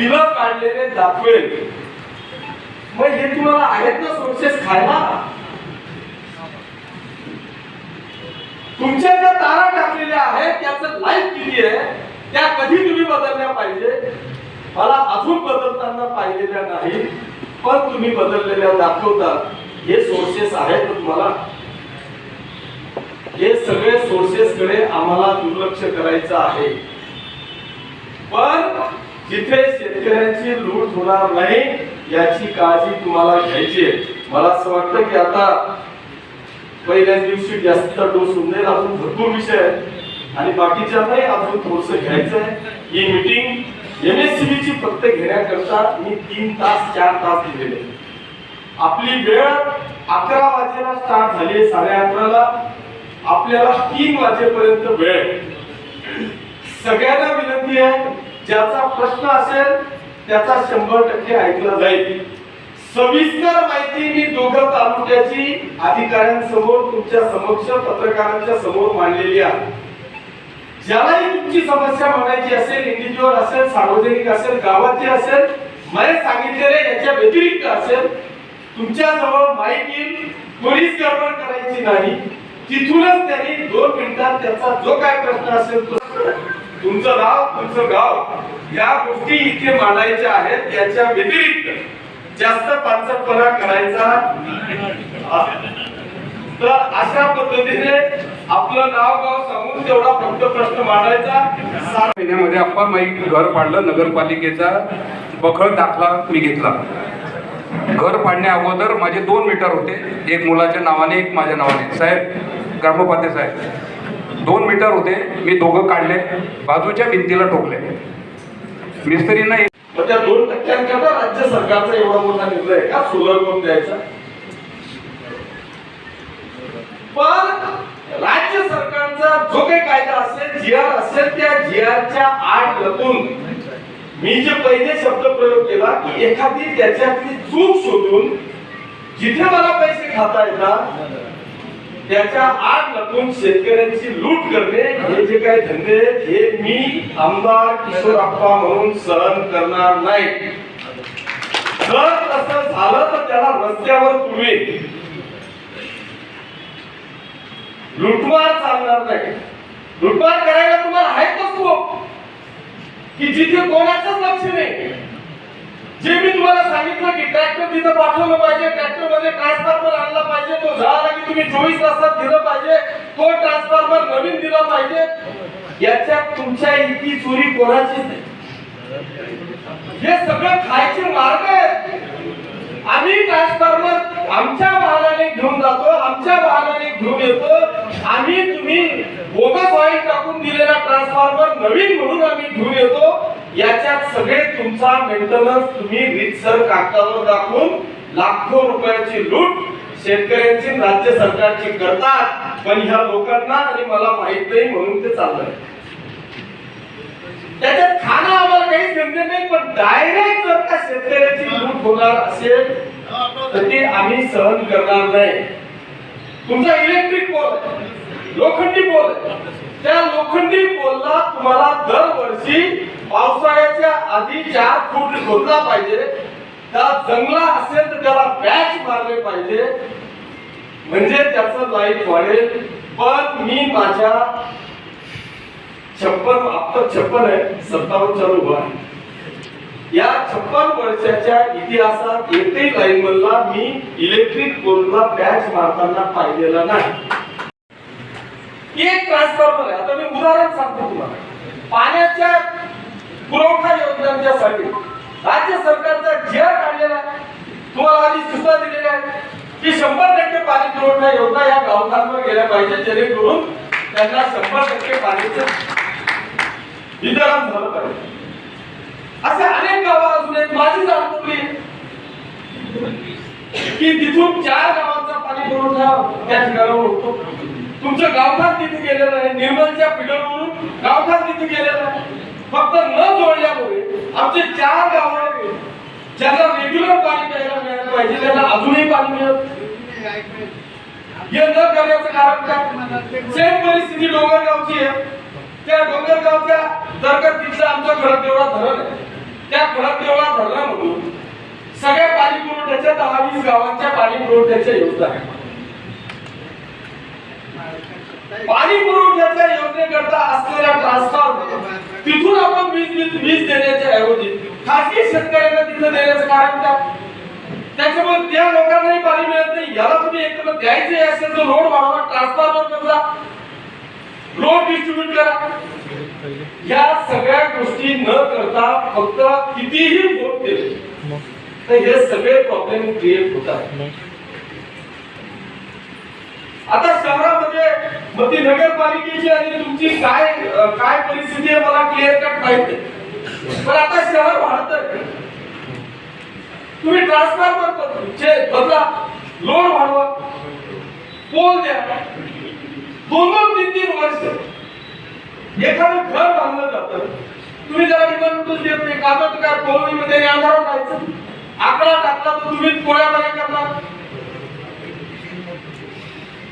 बिलं काढलेले दाखवेल, मग हे तुम्हाला आहेत ना सोर्सेस खायला? तुमच्या ज्या तारा टाकलेल्या आहेत त्याचं लाईफ किती आहे, त्या कधी तुम्ही बदलल्या पाहिजे? मला अजून बदलताना पाहिलेल्या नाही, पण तुम्ही बदललेल्या दाखवतात. हे सोर्सेस आहेत तुम्हाला? हे सगळे सोर्सेस कडे आम्हाला दुर्लक्ष करायचं आहे. पण जिथे शेतकऱ्यांची लूट होणार नाही याची काळजी तुम्हाला घ्यायची आहे. मला असं वाटतं की आता पहिल्याच दिवशी जास्त डोस होऊन जाईल. अजून भरपूर विषय आहेत आणि बाकीच्या नाही अजून थोडस घ्यायचं आहे. ही मीटिंग MSCB ची फक्त घेण्याकरता मी 3 तास 4 तास दिलेले. आपली वेळ 11 वाजेला स्टार्ट झाली, 11:30ला आपल्याला 3 वाजेपर्यंत वेळ. सगळ्यांना विनंती आहे, ज्याचा प्रश्न असेल त्याचा 100% ऐकला जाईल. सविस्तर माहिती मी दोघं तालुक्याची अधिकाऱ्यांसमोर तुमच्या समक्ष पत्रकारांच्या समोर मांडलेली आहे. ज्यालाही तुमची समस्या मांडायची असेल, इंडिव्हिज्युअल असेल, सार्वजनिक असेल, गावाची असेल, मला सांगितलेले याच्या व्यतिरिक्त असेल, तुमच्या जवळ माईक येईल. कोणीच गडबड करायची नाही. तिथूनच त्यांनी 2 मिनिटात त्याचा जो काय प्रश्न असेल तो, तुमचं नाव, तुमचं गाव, या गोष्टी इथे मांडायच्या आहेत. याच्या व्यतिरिक्त जास्त पांचटपणा करायचा. तर अशा पद्धतीने आपलं नाव गाव सांगून तेवढा फक्त प्रश्न मांडायचा. 7 महिन्यामध्ये अप्पा माईक घर पाडलं. नगरपालिकेचा बखळ दाखला मी घेतला. घर पाडण्या अगोदर माझे 2 मीटर होते, एक मुलाच्या नावाने एक माझ्या नावाने. साहेब ग्रामोपाध्याय साहेब 2 मीटर होते, मी दोघं काढले, बाजूच्या भिंतीला ठोकले. मिस्त्रींना त्या 2% करता राज्य सरकारचा एवढा मोठा निर्णय का सोलर करून द्यायचा? पण राज्य सरकारचा जो काही कायदा असेल, GR असेल, त्या GRच्या आड लपून मी जे पहिले शब्द प्रयोग केला की एखादी त्याच्यातली चूक शोधून जिथे मला पैसे खाता येतात त्याच्या आड लपून शेतकऱ्यांची लूट करणे, हे जे काही धंदे हे मी आमदार किशोरप्पा म्हणून सहन करणार नाही. जर तसं झालं तर त्याला रस्त्यावर तुडवेन. लुटमार चालणार नाही. लुटमार करायला तुम्हाला आहेत का स्कोप की जिथे कोणाचंच लक्ष नाही? जे मी तुम्हाला सांगितलं की ट्रॅक्टर तिथं पाठवलं पाहिजे, ट्रॅक्टर मध्ये ट्रान्सफॉर्मर आणला पाहिजे, तो झाला की तुम्ही 24 तासात दिलं पाहिजे, तो ट्रान्सफॉर्मर नवीन दिला पाहिजे. याच्यात तुमच्या इतकी चोरी कोणाचीच नाही. हे सगळं खायचे मार्ग आहेत. आम्ही ट्रान्सफॉर्मर आमच्या वाहनाने घेऊन जातो, आमच्या वाहनाने घेऊन येतो. आम्ही तुम्ही बोगस ऑइल टाकून दिलेला ट्रान्सफॉर्मर नवीन म्हणून आम्ही घेऊन येतो. याच्यात सगळे तुमचा मेंटेनन्स तुम्ही रीतसर कागदावर दाखवून लाखो रुपयाची लूट शेतकऱ्यांची राज्य सरकारची करतात. पण ह्या लोकांना आणि मला माहित नाही म्हणून ते चाललंय. त्याच्यात खाणं आम्हाला काही गंभीर नाही, पण डायरेक्ट जर का शेतकऱ्याची लूट होणार असेल तर ते आम्ही सहन करणार नाही. तुमचा इलेक्ट्रिक पोल लोखंडी पोल, त्या लोखंडी पोलला तुम्हाला दरवर्षी पावसाळ्याच्या आधी 4 फूट खोदला पाहिजे. त्या जंगला असेल तर त्याला पॅच मारले पाहिजे, म्हणजे त्याचं लाईफ वाढेल. पण मी माझ्या 56 आहे, 57 चालू उभा आहे. या 56 वर्षाच्या इतिहासात एकही लाईनमनला मी इलेक्ट्रिक पोलला पॅच मारताना पाहिलेला नाही. एक ट्रान्सफॉर्मर आहे. आता मी उदाहरण सांगतो तुम्हाला. पाण्याच्या पुरवठा योजनांच्यासाठी राज्य सरकारचा GR काढलेला आहे. तुम्हाला आधी सूचना दिलेल्या आहे की 100% पाणी पुरवठा योजना या गावठाणावर गेल्या पाहिजे, जेणेकरून त्यांना 100% पाण्याचं वितरण झालं पाहिजे. असे अनेक गावं अजून आहेत. माझी जाणवली की तिथून 4 गावांचा पाणी पुरवठा त्या ठिकाणावर होतो. तुमचं गावठाण तिथे गेलेलं आहे. निर्मलच्या पिढीवरून गावठाण तिथे गेलेलं आहे. फक्त न जोडल्यामुळे आमचे 4 गाव आहेत ज्यांना रेग्युलर पाणी प्यायला मिळालं पाहिजे, त्यांना अजूनही पाणी मिळत हे न करण्याचं कारण काय? सेम परिस्थिती डोंगरगावची आहे. त्या डोंगरगावच्या जर का तिथलं आमचं खडकदेवळा धरण आहे, त्या खडक 28 गावांच्या पाणी पुरवठ्याच्या योजना आहेत. पाणी पुरवठ्याच्या योजनेकरता असलेल्या ट्रान्सफॉर्मर तिथून आपण वीज देण्याच्या ऐवजी खासगी शेतकऱ्यांना तिथं देण्याचं कारण काय? त्याच्यामुळे त्या लोकांनाही पाणी मिळत नाही. याला तुम्ही एकत्र द्यायचे असेल तर लोड वाढवा, ट्रान्सफॉर्मर करा, लोड डिस्ट्रीब्यूट करा. या सगळ्या गोष्टी न करता फक्त कितीही वोट दिले तर हे सगळे प्रॉब्लेम क्रिएट होतात. आता शहरामध्ये मग ती नगरपालिकेची आणि तुमची काय परिस्थिती आहे मला क्लिअर कट माहिती आहे. पण आता शहर वाढतंय, तुम्ही ट्रान्सफॉर्मर बदला, लोड वाढवा, पोल द्या. 2-3 वर्ष एखादं घर बांधलं जातं, तुम्ही त्याला डिमांड देत नाही. कागद काय पोलमध्ये अंधारात राहायचं, आकडा टाकला तर तुम्ही पोळ्या बऱ्या करणार.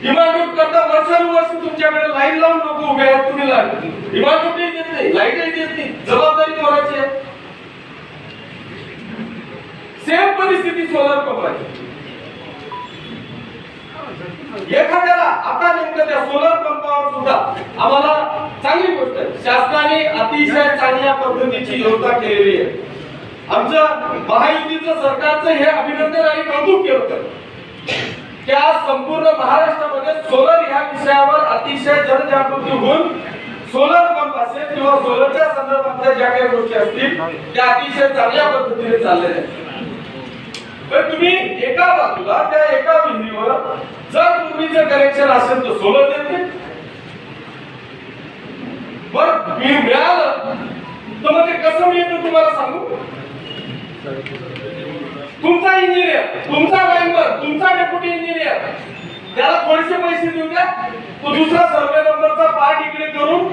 डिमांड करता वर्षानुवर्ष तुमच्याकडे लाईन लावून नको उभे आहेत, तुम्ही डिमांड देत नाही, लाईटही देत नाही. जबाबदारी कोणाची आहे? सेम परिस्थिती सोलर पंपाची. एखाद्याला आता नेमकं त्या सोलर पंपावर सुद्धा आम्हाला चांगली गोष्ट आहे, शासनाने अतिशय चांगल्या पद्धतीची योजना केलेली आहे. आमचं महायुतीचं सरकारचं हे अभिनंदन आणि कौतुक केलं. त्या संपूर्ण महाराष्ट्रामध्ये सोलर ह्या विषयावर अतिशय जनजागृती होऊन सोलर पंप असेल किंवा सोलरच्या संदर्भातल्या ज्या काही गोष्टी असतील त्या अतिशय चांगल्या पद्धतीने चाललेल्या आहेत. तर तुम्ही एका बाजूला त्या एका विहिरीवर जर पूर्वीचं कनेक्शन असेल तर सोलर देते, बरं मिळालं तर मग ते कसं मिळतं तुम्हाला सांगू. तुमचा इंजिनियर, तुमचा मेंबर, तुमचा डेप्युटी इंजिनियर त्याला थोडेसे पैसे देऊ द्या, तो दुसरा सर्वे नंबरचा पार्ट इकडे करून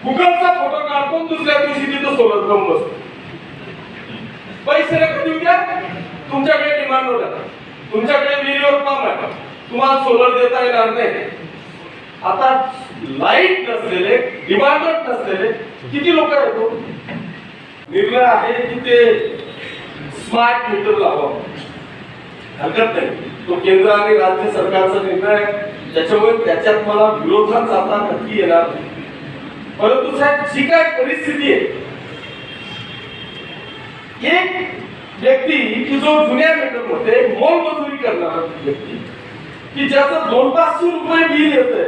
गुगलचा फोटो काढतो, दुसऱ्या दिवशी तिथं सोलर पंप बसतो. पैसे नका देऊ द्या, तुमच्याकडे डिमांड होता, तुमच्याकडे विहिरीवर पंप आहे, तुम्हाला सोलर देता येणार नाही. आता लाईट नसलेले, डिमांड नसलेले किती लोक आहेत? निर्णय आहे की ते स्मार्ट मीटर लावा, हरकत नाही, तो केंद्र आणि राज्य सरकारचा निर्णय आहे, त्याच्यामुळे त्याच्यात मला विरोधात जाता नक्की येणार नाही. परंतु साहेब जी काय परिस्थिती आहे, एक व्यक्ती की जो जुन्या मीटरमध्ये मोलमजुरी करणारा व्यक्ती की ज्याचं 200-500 रुपये बिल येतंय,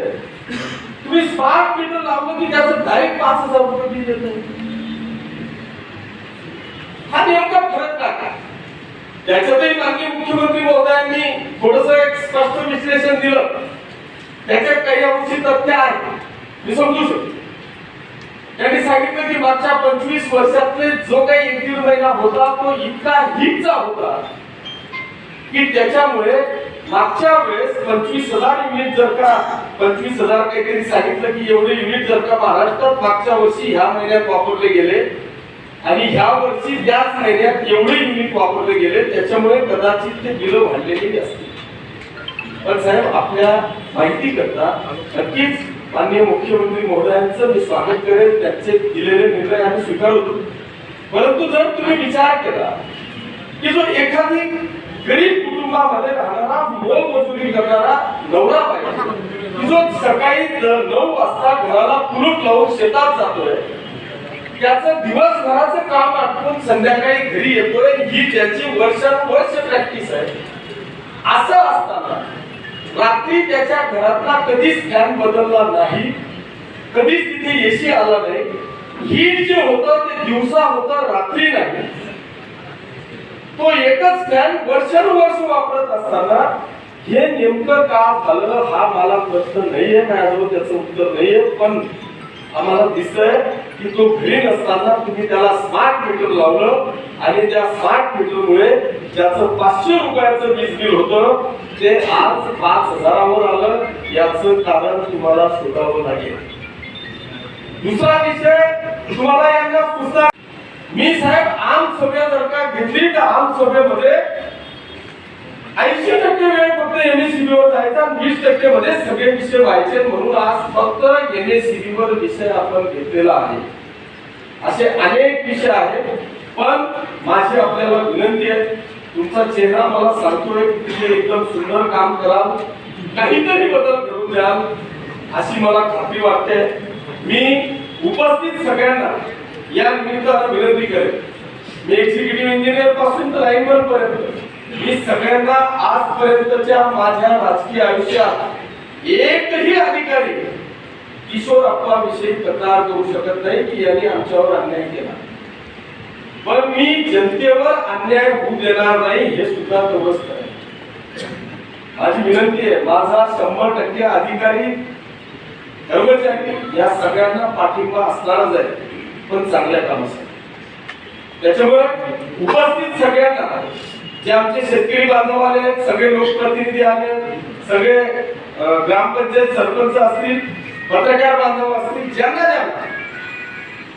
तुम्ही स्मार्ट मीटर लावलं की त्याचं डायरेक्ट 5000 रुपये बिल येतंय. हा नेमका फरक काय? त्याच्यातही माननीय मुख्यमंत्री महोदयांनी थोडस एक स्पष्ट विश्लेषण दिलं. त्याच्यात काही अंशी तथ्य आहे, मी समजू शकतो. त्यांनी सांगितलं की मागच्या 25 वर्षातले जो काही 1-1.5 महिना होता तो इतका हिटचा होता की त्याच्यामुळे मागच्या वेळेस 25,000 युनिट जर का 25,000 काहीतरी सांगितलं की एवढे युनिट जर का महाराष्ट्रात मागच्या वर्षी ह्या महिन्यात वापरले गेले आणि ह्या वर्षी त्याच महिन्यात एवढे युनिट वापरले गेले, त्याच्यामुळे कदाचित ते बिल वाढलेली असतील. पण साहेब आपल्या माहिती करता नक्कीच माननीय मुख्यमंत्री महोदयांचं मी स्वागत करेन, त्यांचे दिलेले निर्णय आम्ही स्वीकारतो. परंतु जर तुम्ही विचार केला की जो एखादी गरीब कुटुंबामध्ये राहणारा मोलमजुरी करणारा नवरा पाहिजे की जो सकाळी 9 वाजता घराला कुलूप लावून शेतात जातोय, त्याचं दिवसभराचं काम आटपून संध्याकाळी घरी येतोय, ही त्याची वर्षानुवर्ष प्रॅक्टिस आहे. असं असताना रात्री त्याच्या घरातला कधीच फॅन बदलला नाही, कधीच तिथे एसी आला नाही, हीट जे होतं ते दिवसा होतं, रात्री नाही. तो एकच फॅन वर्षानुवर्ष वापरत असताना हे नेमकं का झालं हा मला प्रश्न नाहीये, माझ्याजवळ त्याचं उत्तर नाहीये. पण आम्हाला दिसतंय की तो घरी नसताना तुम्ही त्याला स्मार्ट मीटर लावलं आणि त्या स्मार्ट मीटरमुळे ज्याचं 500 रुपयाचं वीज बिल होतं ते आज 5,000वर आलं. याचं कारण तुम्हाला शोधावं लागेल. दुसरा विषय तुम्हाला यांना पुस्तक, मी साहेब आम सभा जर का घेतली तर आम सभेमध्ये 80% वेळ फक्त एमएससीबी वर जायचा आणि 20% मध्ये सगळे विषय व्हायचे. म्हणून आज फक्त एमएससीबी वर विषय आपण घेतलेला आहे. असे अनेक विषय आहेत. पण माझी आपल्याला विनंती आहे तुमचा चेहरा मला सांगतोय की तुम्ही एकदम सुंदर काम कराल, काहीतरी बदल करून द्याल अशी मला खात्री वाटते. मी उपस्थित सगळ्यांना या निमित्तानं विनंती करेन, मी एक्झिक्युटिव्ह इंजिनियर पासून तर लाईनमन पर्यंत मी सगळ्यांना आजपर्यंतच्या माझ्या राजकीय आयुष्यात एकही अधिकारी किशोर अप्पाविषयी तक्रार करू शकत नाही की यांनी आमच्यावर अन्याय केला. पण मी जनतेवर अन्याय होऊ देणार नाही हे सुद्धा तेवढंच करेन. माझी विनंती आहे, माझा 100% अधिकारी कर्मचारी या सगळ्यांना पाठिंबा असणारच आहे, पण चांगल्या कामासाठी. त्याच्यामुळे उपस्थित सगळ्यांना, जे आमचे शेतकरी बांधव आले, सगळे लोकप्रतिनिधी आले, सगळे ग्रामपंचायत सरपंच असतील, पत्रकार बांधव असतील, ज्यांना ज्यांना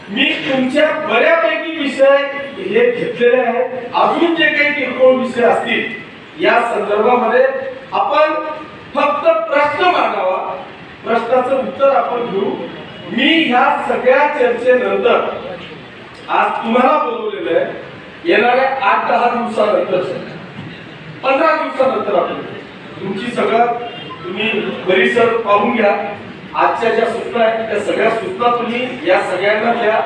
मी तुमच्या बऱ्यापैकी विषय हे घेतलेले आहेत. अजून जे काही किरकोळ विषय असतील या संदर्भामध्ये आपण फक्त प्रश्न मांडावा, प्रश्नाचं उत्तर आपण घेऊ. मी ह्या सगळ्या चर्चेनंतर आज तुम्हाला बोलवलेलं आहे, येणाऱ्या 8-10 दिवसानंतर, 15 दिवसानंतर आपण तुमची सगळं तुम्ही परिसर पाहून घ्या. आजच्या ज्या सूचना आहेत त्या सगळ्या सूचना तुम्ही या सगळ्यांना द्या.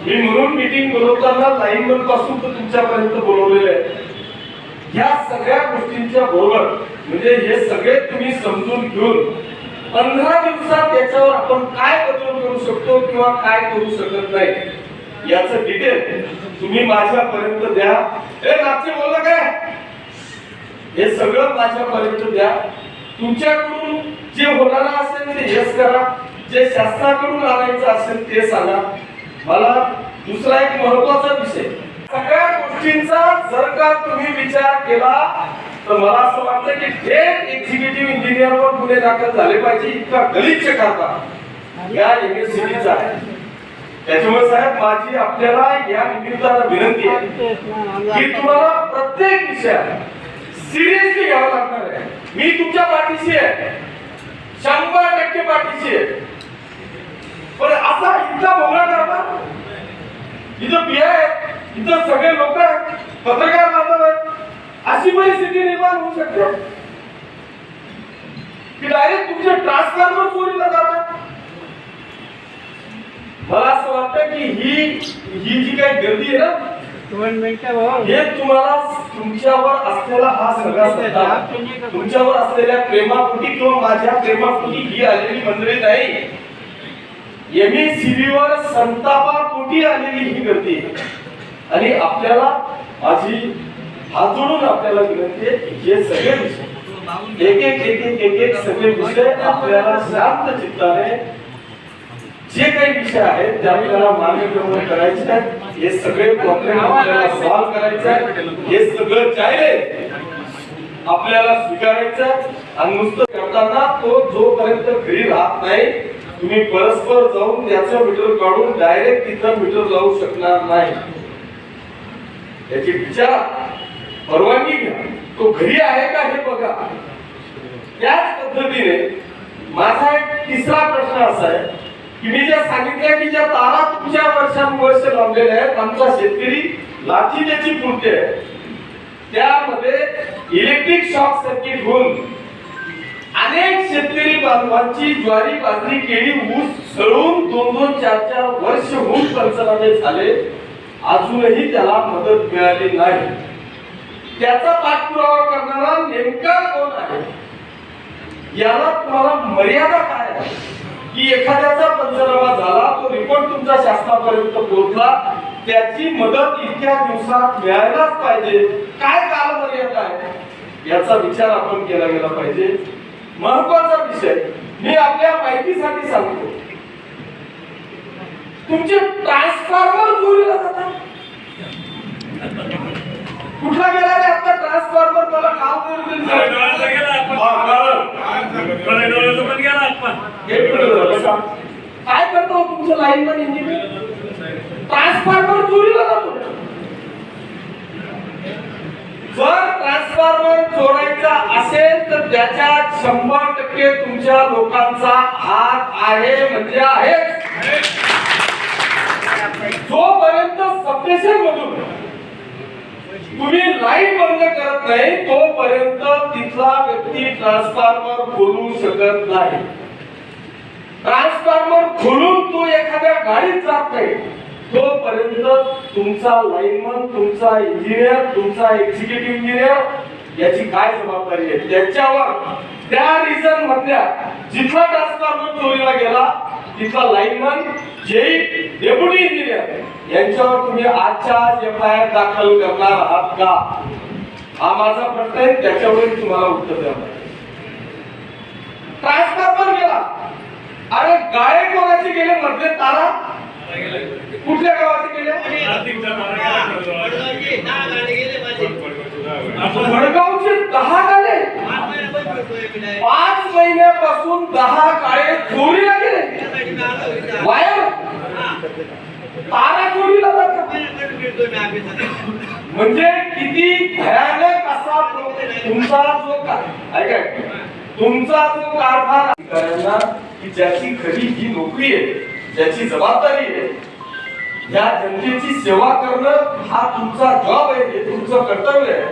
मी म्हणून मीटिंग बोलवताना लाईनमन पासून तर तुमच्यापर्यंत बोलवलेलं आहे. या सगळ्या गोष्टींच्या बरोबर म्हणजे हे सगळे तुम्ही समजून घेऊन 15 दिवसात त्याच्यावर आपण काय बदल करू शकतो किंवा काय करू शकत नाही याचं डिटेल तुम्ही माझ्यापर्यंत द्या. हे नाचे बोललं काय, हे सगळं माझ्यापर्यंत द्या. तुमच्याकडून जे होणार असेल ते यश करा, जे शासनाकडून आणायचं असेल ते सांगा. मला दुसरा एक महत्वाचा विषय, सगळ्या गोष्टींचा जर का तुम्ही विचार केला तर मला असं वाटतं की थेट एक्झिक्युटिव्ह इंजिनियरवर गुन्हे दाखल झाले पाहिजे, इतका गलिच्छ कारभार या युनिव्हर्सिटीचा आहे. त्याच्यामुळे साहेब माझी आपल्याला या निमित्तानं विनंती आहे की तुम्हाला प्रत्येक विषयात सिरियसली घ्यावं लागणार आहे. मी तुमच्या पाठीशी आहे, 100% पाठीशी आहे. पण असा इतका भोंगळा कारभार, इथं बिया आहेत, इथं सगळे लोक आहेत, पत्रकार बांधव आहेत, अशी परिस्थिती निर्माण होऊ शकते की डायरेक्ट तुमचे ट्रान्सफॉर्मर चोरीला जातात. मला असं वाटतं की ही जी काही गर्दी आहे ना, हे तुम्हाला तुमच्यावर असलेला हा सगळा सत्ता, तुमच्यावर असलेल्या प्रेमापोटी किंवा माझ्या प्रेमापोटी ही आलेली मंडळी नाही, MECB वर संतापापोटी आलेली ही गर्दी आहे. आणि आपल्याला माझी हात जोडून आपल्याला विनंती आहे, हे सगळे विषय एक सगळे विषय आपल्याला शांत चित्ताने जे काही विषय आहेत ते आपल्याला मार्गक्रमण करायचे आहेत. हे सगळे प्रॉब्लेम आपल्याला सॉल्व्ह करायचे आहेत. हे सगळं चायलेंज आपल्याला स्वीकारायचं आहे. आणि नुसतं करताना तो जोपर्यंत घरी राहत नाही, तुम्ही परस्पर जाऊन त्याचं मीटर काढून डायरेक्ट तिथं मीटर लावू शकणार नाही. याची विचार परवानगी घ्या, तो घरी आहे का हे बघा. त्याच पद्धतीने माझा एक तिसरा प्रश्न असा आहे की मी ज्या सांगितल्या की ज्या तारा तुमच्या वर्षानुवर्ष लावलेल्या आहेत, आमचा शेतकरी लाठी त्याची पुरते आहे, त्यामध्ये इलेक्ट्रिक शॉक सर्किट होऊन अनेक शेतकरी बांधवांची ज्वारी, बाजरी, केळी, ऊस सळून 2-2, 4-4 वर्ष होऊन पंचनामे झाले, अजूनही त्याला मदत मिळाली नाही. त्याचा पाठपुरावा करणारा नेमका कोण आहे, याला तुम्हाला मर्यादा काय आहे की एखाद्याचा पंचनामा झाला, तो रिपोर्ट तुमच्या शासनापर्यंत पोहोचला, त्याची मदत इतक्या दिवसात मिळायलाच पाहिजे, काय कालमर्यादा आहे याचा विचार आपण केला गेला पाहिजे. महत्वाचा विषय मी आपल्या माहितीसाठी सांगतो, तुमचे ट्रान्सफॉर्मर चोरीला जातात. कुठला गेला रे आता ट्रान्सफॉर्मर, मला नाव करून काय करतो तुमचं लाईनमन इंजिनियर, ट्रान्सफॉर्मर चोरीला जातो. जर ट्रान्सफॉर्मर चोरायचा असेल तर त्याच्यात 100% तुमच्या लोकांचा हात आहे, म्हणजे आहे. जोपर्यंत सबस्टेशन मधून तुम्ही लाईट बंद करत नाही तोपर्यंत तिथला व्यक्ती ट्रान्सफॉर्मर खोलू शकत नाही. ट्रान्सफॉर्मर खोलून तो एखाद्या गाडीत जात नाही तोपर्यंत तुमचा लाईनमन, तुमचा इंजिनियर, तुमचा एक्झिक्युटिव्ह इंजिनियर याची काय जबाबदारी आहे त्याच्यावर त्या रिजन मधल्या जिथला ट्रान्सफॉर्मर चोरीला गेला तिथला लाईनमन, जेई, डेप्युटी इंजिनियर यांच्यावर तुम्ही आजच्या आज एफआयआर दाखल करणार आहात का? हा माझा प्रश्न आहे, त्याच्यावर तुम्हाला उत्तर द्यावं लागेल. ट्रान्सफॉर्मर गेला, अरे गाळे कोणाचे गेले? मधले तारा कुठल्या गावाचे गेले? वडगावचे 10 गाळे 5 महिन्यापासून 10 गाळे चोरीला गेले. वायर तारा चोरीला जातात. म्हणजे किती भयानक असा तुमचा जो ऐका तुमचा जो कारभार अधिकाऱ्यांना की ज्याची खरी ही नोकरी आहे, ज्याची जबाबदारी आहे, या जनतेची सेवा करणं हा तुमचा जॉब आहे, हे तुमचं कर्तव्य आहे.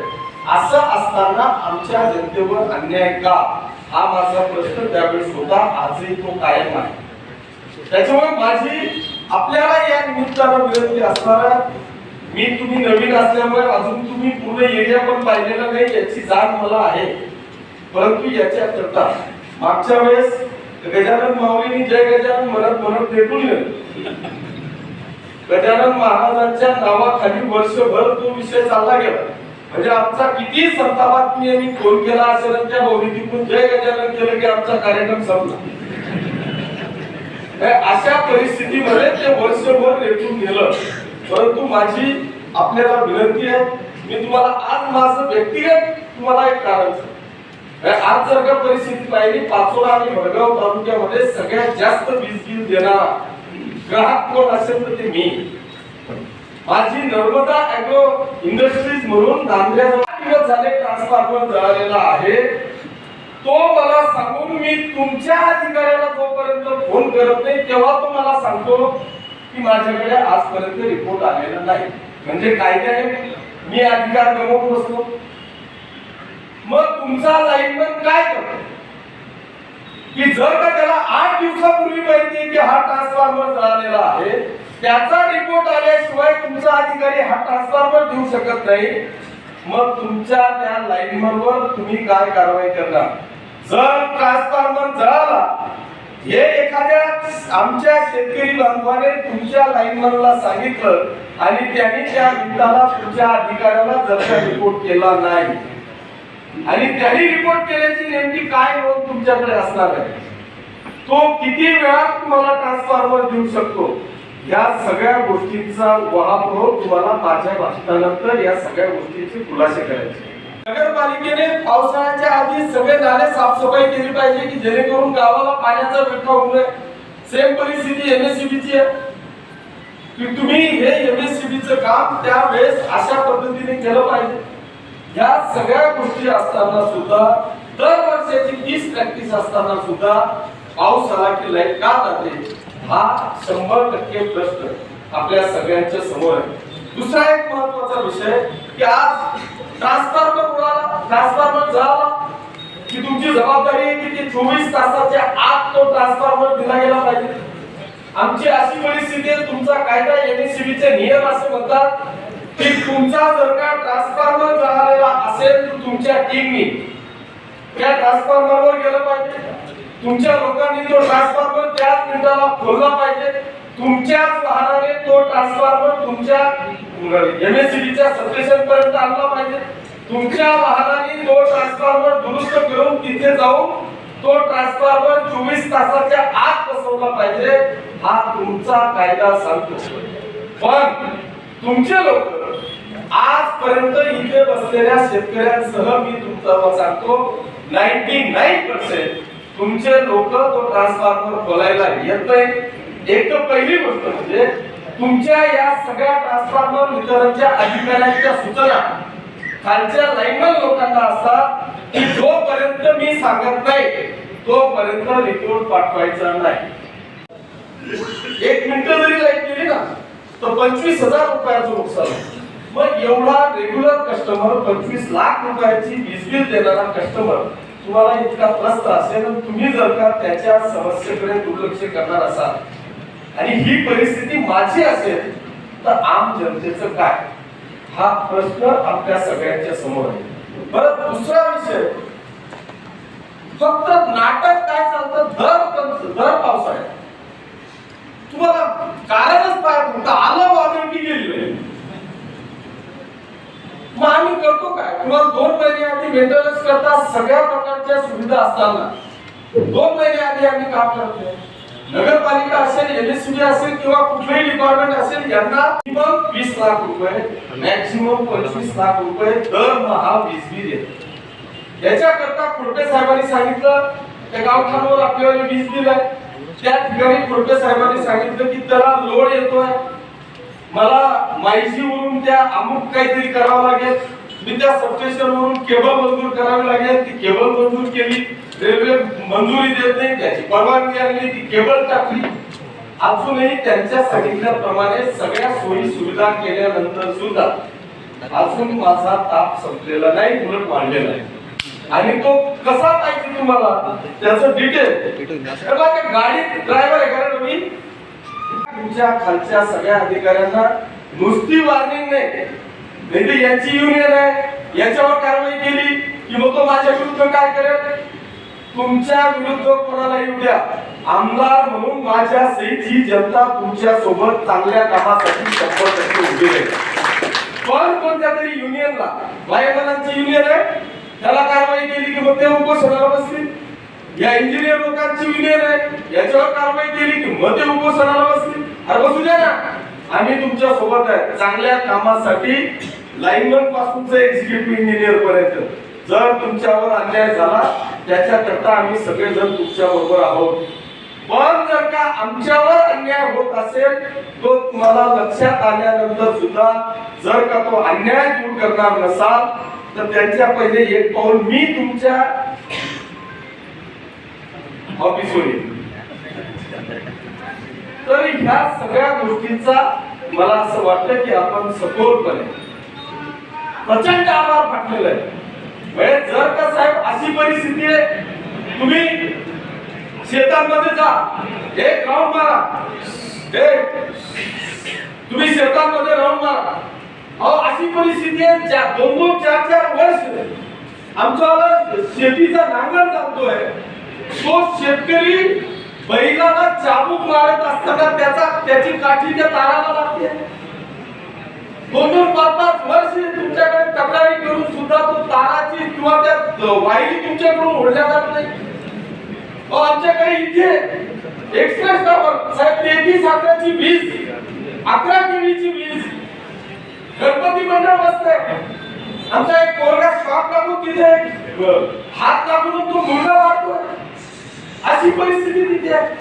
असं असताना आमच्या जनतेवर अन्याय का? हा माझा प्रश्न त्यावेळेस होता, आजही तो कायम आहे. त्याच्यामुळे माझी आपल्याला या निमित्तानं विनंती असणार, मी तुम्ही नवीन असल्यामुळे अजून तुम्ही पूर्ण एरिया पण पाहिलेला नाही याची जाण मला आहे, परंतु याच्या करता मागच्या वेळेस गजानन माऊलींनी जय गजानन म्हणत म्हणत भेटून गजानन महाराजांच्या नावाखाली वर्षभर तो विषय चालला गेला. म्हणजे आमचा किती संताप बातमी फोन केला असेल त्या भौतिकून जय गजानन केलं की आमचा कार्यक्रम संपला. अशा परिस्थितीमध्ये ते वर्षभर रेटून गेलं. परंतु माझी आपल्याला विनंती आहे, मी तुम्हाला आज माझं व्यक्तिगत तुम्हाला एक कारण सांगतो. आज जर का परिस्थिती पाहिली, पाचोरा आणि भडगाव तालुक्यामध्ये सगळ्यात जास्त वीज बिल देणारा ग्राहक कोण असेल तर ते मी. माझी नर्मदा ऍग्रो इंडस्ट्रीज म्हणून नांद्याजवळ 8 दिवस झाले ट्रान्सफॉर्मर जळालेला आहे. तो मला सांगून मी तुमच्या अधिकाऱ्याला जोपर्यंत फोन करत नाही तेव्हा तो मला सांगतो की माझ्याकडे आजपर्यंत रिपोर्ट आलेला नाही. म्हणजे कायद्याने मी अधिकार गमावून बसलो. मग तुमचा लाईनमन काय करतो की जर का त्याला 8 दिवसापूर्वी माहिती आहे की हा ट्रान्सफॉर्मर जळालेला आहे, त्याचा रिपोर्ट आल्याशिवाय तुमचा अधिकारी हा ट्रान्सफॉर्मर देऊ शकत नाही, मग तुमच्या त्या लाईनमनवर तुम्ही काय कारवाई करणार? जर ट्रान्सफॉर्मर जळाला हे एखाद्या आमच्या शेतकरी बांधवाने तुमच्या लाईनमनला सांगितलं आणि त्यांनी त्या मिनिटाला तुमच्या अधिकाऱ्याला जर का रिपोर्ट केला नाही आणि त्यांनी रिपोर्ट केल्याची नेमकी काय नोंद तुमच्याकडे असणार आहे, तो किती वेळात तुम्हाला ट्रान्सफॉर्मर देऊ शकतो, या सगळ्या गोष्टींचा वहापोह तुम्हाला माझ्या भाषणानंतर या सगळ्या गोष्टींचे खुलासे करायचे. नगरपालिकेने पावसाळ्याच्या आधी सगळे नाले साफसफाई केली पाहिजे की जेणेकरून गावाला पाण्याचा विळखा होऊ नये. सेम परिस्थिती एमएससीबीची आहे की तुम्ही हे एमएससीबीचं काम त्यावेळेस अशा पद्धतीने केलं पाहिजे. या सगळ्या गोष्टी असताना सुद्धा दरवर्षाची 30 प्रॅक्टिस असताना सुद्धा पाऊस आला की लाईट का जाते, हा 100% प्रश्न आपल्या सगळ्यांच्या समोर आहे. दुसरा एक महत्त्वाचा विषय की आज ट्रान्सफॉर्मर उडाला, ट्रान्सफॉर्मर जळाला की तुमची जबाबदारी आहे की ते 24 तासाच्या आत तो ट्रान्सफॉर्मर दिला गेला पाहिजे. आमची अशी परिस्थिती आहे, तुमचा कायदा एमएससीबीचे नियम असे म्हणतात की तुमचा जर का ट्रान्सफॉर्मर जळालेला असेल तर तुमच्या टीमनी त्या ट्रान्सफॉर्मरवर गेलं पाहिजे. तुमच्या लोकांनी तो ट्रान्सफॉर्मर त्याच मिनिटाला खोलला पाहिजे. तुमच्याच वाहनाने तो ट्रान्सफॉर्मर तुमच्या एमएससीबीच्या सबस्टेशन पर्यंत आणला पाहिजे. तुमच्या वाहनाने तो ट्रान्सफॉर्मर दुरुस्त करून तिथे जाऊन तो ट्रान्सफॉर्मर 24 तासाच्या आत बसवला पाहिजे. हा तुमचा कायदा सांगतो. पण तुमचे लोक आजपर्यंत इथे बसलेल्या शेतकऱ्यांसह मी तुमचा सांगतो 99% तुमचे लोक तो ट्रान्सफॉर्मर खोलायला येत नाही. एक तर पहिली गोष्ट म्हणजे तुमच्या या सगळ्या ट्रान्सफॉर्मर वितरणच्या अधिकाऱ्यांच्या सूचना खालच्या लाईनमन लोकांना असतात की जोपर्यंत मी सांगत नाही तोपर्यंत रिपोर्ट पाठवायचा नाही. 1 मिनिट जरी लाईट गेली ना तर 25,000 रुपयाचं नुकसान. मग एवढा रेग्युलर कस्टमर 25 लाख रुपयाची वीज बिल देणारा कस्टमर तुम्हाला इतका त्रस्त असेल आणि तुम्ही जर का त्याच्या समस्येकडे दुर्लक्ष करणार असाल आणि ही परिस्थिती माझी असेल तर आम जनतेचं काय, हा प्रश्न आपल्या सगळ्यांच्या समोर आहे. बरं, दुसरा विषय, फक्त नाटक काय चालतं दर पावसाळ्यात तुम्हाला कारणच पाहिजे, फक्त आलं वादळ की गेली. मग आम्ही करतो काय, तुम्हाला 2 महिने आधी मेंटेनन्स करता सगळ्या प्रकारच्या सुविधा असताना 2 महिने आधी आम्ही काम करतोय. नगरपालिका असेल, एमएससीबी असेल किंवा कुठलेही डिपार्टमेंट असेल, यांना मिनिमम 20 लाख रुपये मॅक्सिमम 25 लाख रुपये दरमहा वीज बिल येते. याच्याकरता खोडके साहेबांनी सांगितलं त्या गावठाणावर आपल्याला वीज बिल आहे, त्या ठिकाणी खोडके साहेबांनी सांगितलं की त्याला लोड येतोय, मला माहितीवरून त्या अमुक काहीतरी करावं लागेल, मी त्या सबस्टेशन वरून केबल मंजूर करावी लागेल. ती केबल मंजूर केली, रेल्वे मंजुरी देत नाही, त्याची परवानगी आणली, ती केबल टाकली. अजूनही त्यांच्या सांगितल्याप्रमाणे सगळ्या सोयी सुविधा केल्यानंतर सुद्धा अजून माझा ताप संपलेला नाही, उलट वाढलेला आहे. आणि तो कसा पाहिजे तुम्हाला त्याचं डिटेल, गाडीत ड्रायव्हर आहे कारण मी तुमच्या खालच्या सगळ्या अधिकाऱ्यांना नुसती वॉर्निंग नाही, यांची युनियन आहे याच्यावर कारवाई केली की मग तो माझ्या विरुद्ध काय करेल, तुमच्या विरुद्ध कोणाला येऊ द्या, आमदार म्हणून माझ्या सहित ही जनता तुमच्या सोबत चांगल्या कामासाठी 100% उभी राहील. पण कोणत्या तरी युनियनला, वायरमॅनांची युनियन आहे, त्याला कारवाई केली की मग ते उपोषणाला बसतील. या इंजिनियर लोकांची युनियन आहे, याच्यावर कारवाई केली की मग ते उपोषणाला बसतील. अरे बसू द्या ना, आम्ही तुमच्या सोबत आहे चांगल्या कामासाठी, लाईनमन पासून एक्झिक्युटिव्ह इंजिनियर पर्यंत. जर तुमच्यावर अन्याय झाला त्याच्याकरता आम्ही सगळेजण तुमच्या बरोबर आहोत. पण जर का आमच्यावर अन्याय होत असेल तो तुम्हाला लक्षात आल्यानंतर सुद्धा जर का तो अन्याय दूर करणार नसाल तर त्यांच्या पहिले एक पाऊल मी तुमच्या ऑफिसवर येईल. तर ह्या सगळ्या गोष्टींचा मला असं वाटतं की आपण सखोलपणे प्रचंड आभार फाटलेला आहे. म्हणजे जर का साहेब अशी परिस्थिती आहे, तुम्ही शेतांमध्ये जा, एक राऊंड मारा, तुम्ही शेतांमध्ये राऊंड मारा. अहो अशी परिस्थिती आहे, 2-2, 4-4 वर्ष आमचा शेतीचा नांगर चालतोय, तो शेतकरी बैलाला चाबूक मारत असताना त्याची काठी त्या ताराला लागते. 2-2, 5-5 वर्ष तुमच्याकडे तक्रारी करून सुद्धा तो ताराची किंवा त्या वायरी तुमच्याकडून ओढल्या जात नाही. आमच्याकडे इथे एक्सप्रेस टावर साहेब 33 अकराची वीज, 11 केवीची वीज, गणपती मंडळ बसतंय. आमचा एक पोरगा शॉक लागून तिथे हात लागून तो मुलगा वाढतोय. अशी परिस्थिती तिथे आहे.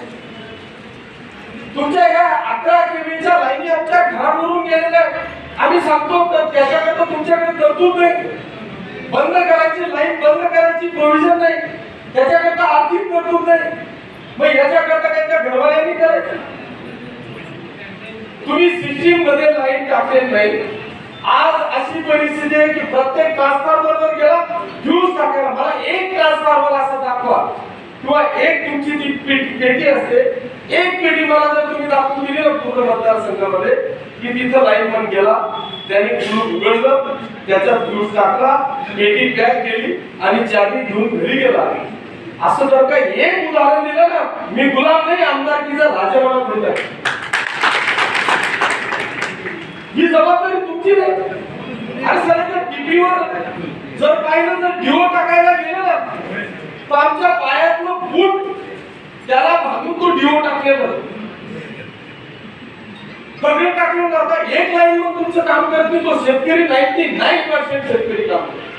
तुमच्या या 11 केवीच्या लाईनी आमच्या घरावरून गेलेल्या आम्ही सांगतो तर त्याच्याकडे तुमच्याकडे तरतूद नाही. बंद करायची लाईन, बंद करायची प्रोव्हिजन नाही, त्याच्याकरता आर्थिक तरतूद नाही. मग याच्याकरता काय त्या घरवाल्यांनी करायचं? तुम्ही सिस्टीम मध्ये लाईन टाकलेली नाही. आज अशी परिस्थिती आहे की प्रत्येक ट्रान्सफॉर्मर वर गेला फ्यूज टाकायला, मला एक ट्रान्सफॉर्मर असा दाखवा किंवा एक तुमची ती पेटी असते, एक पेटी मला जर तुम्ही दाखवून दिली ना पूर्ण मतदारसंघामध्ये की तिथं लाईन पण गेला, त्याने फ्यूज उघडलं, त्याचा फ्यूज टाकला, पेटी पॅक केली आणि चाबी घेऊन घरी गेला. असं जर का एक उदाहरण दिलं ना, मी गुलाम नाही, आमदारकीचा राजीनामा देत आहे. ही जबाबदारी तुमची नाही. अरे सर टीव्हीवर जर पाहिलं तर डिओ टाकायला गेलं ना तर आमच्या पायातलं बूट त्याला भागून तो डिओ टाकलेलं सगळे टाकून जाता. एक लाईन मग तुमचं काम करत नाही, तो शेतकरी 99% शेतकरी काम करतो.